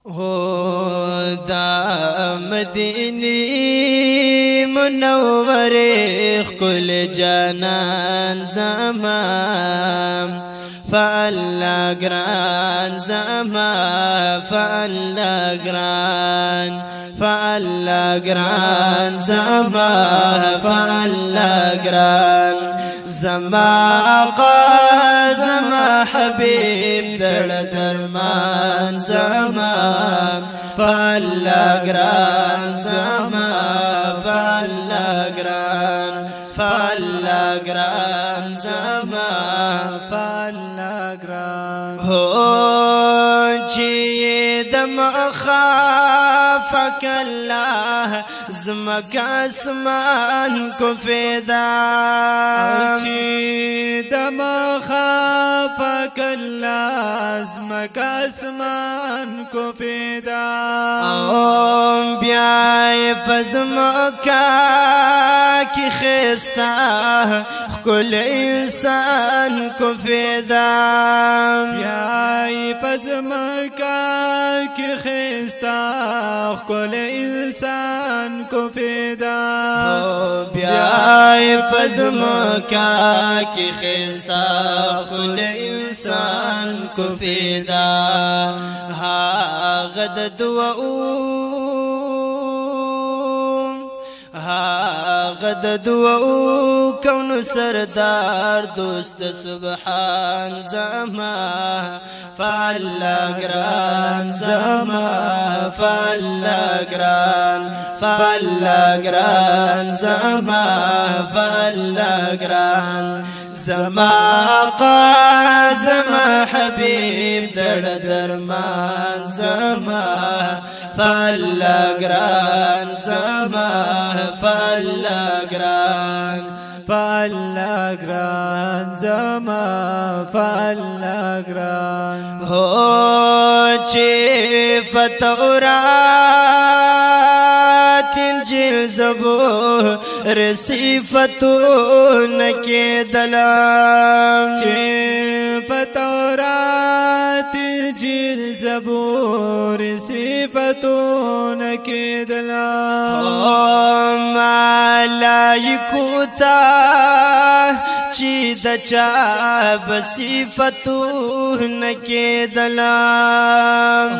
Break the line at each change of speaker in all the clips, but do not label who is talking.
هو دا مدینی منوری خل جانان زمان فالله گران زمان فالله گران زمان فالله گران زمان آقا زمان حبیب درمان زمان فالله گران زمان فالله گران زمان فالله گران هو چی دم خافک الله زمک اسمان کو فدا
چی دم خافک الله زمک اسمان کو فدا
بیا فزمکا کی خستا کل انسان کو فدا
بیا فزمکا کی خستا کل انسان کو فدا
بیا فزمکا کی خستا کل انسان کو فدا ها غد غد دعو کون سردار دوست سبحان زمان فالله گران زمان فالله گران زمان فالله گران زمان آقا زمان حبیب درمان زمان فالله گران زمان فالله
گران زمان فالله گران
هو چی فتورات انجیل زبور صفتون کی دلام
چی فتورات انجیل زبور صفتون کی دلام ملائکو تا چی دچا بصفتون کی دلام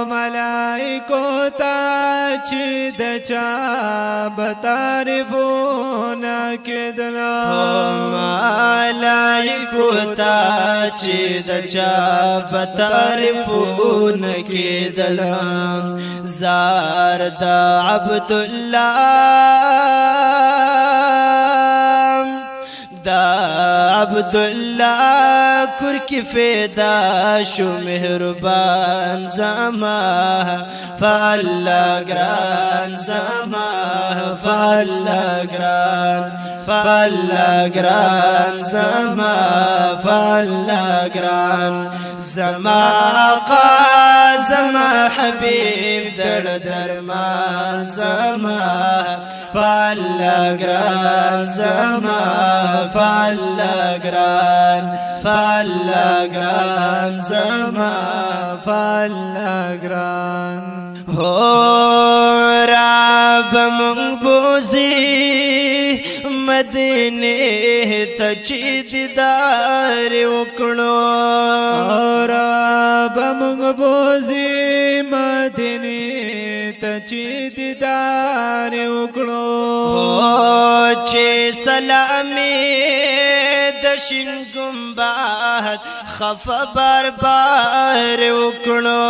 ملائکو تا چی دچا بتعرفون کی دلام
ملائکو تا چی دچا بتعرفون کی دلام زارد عبدالله کر کی فدا شو مهربان زمان فالله گران زمان فالله گران زمان فالله گران زمان آقا زمان حبیب درمان زمان فالله گران زمان فالله گران زمان
فالله گران
هو رب منبوزی مدینه تچی دیدار وکړو
رب منبوزی مدینه تچی دیدار وکړو
چې سلامي دشن گنباد خف بار وکړو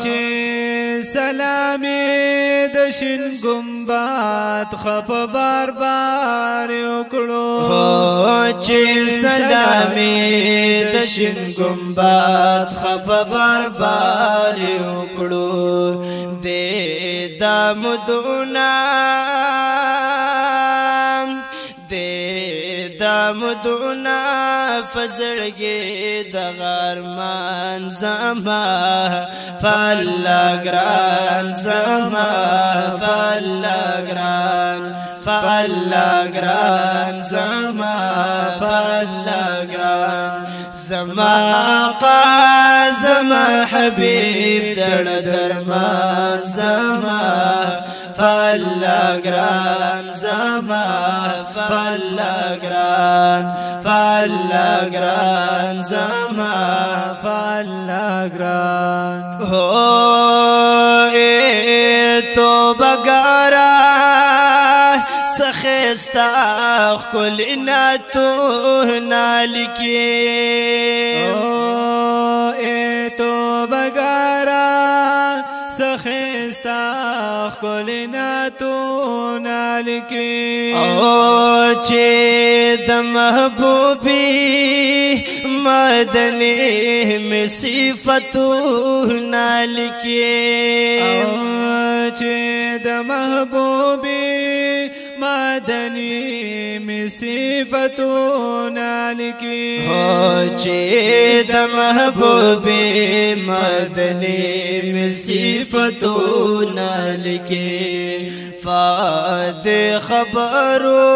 چې سلامي دشن گنباد خف بار وکړو
چې سلامي دشن گنباد خف بار وکړو دې دامدونا فزړګي د غرمان زما فالله گران زما فالله گران زما فالله گران زما آقا زما حبیب دړ درمان زما فالله ګران زما فالله ګران زما
فالله ګران
هو توبه ګارا سخستا خلنا تو نالکی
توبه ګارا سخستا خلنا تو نالکی
او چې د محبوبي مدني می صفاتونه لیکي
او چې د محبوبي مدني می صفاتونه لیکي
او چې د محبوبي مدني می صفاتونه لیکي فاد خبرو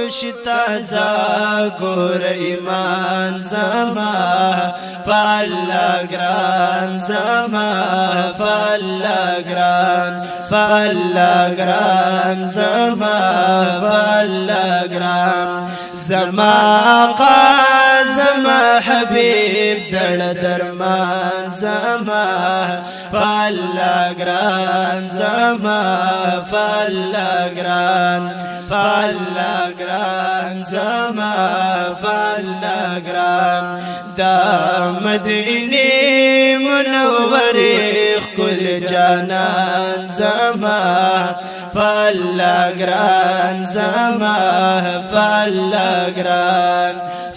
شتا ګور ایمان زما فالله ګران زما فالله ګران زما فالله ګران زما آقا زما حبیب دړ درمان زما فالله ګران زما فالله ګران زما فالله ګران دا مدینه منوره خل جانان زما فالله ګران زما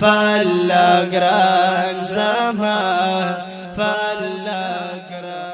فالله ګران زما فالله ګران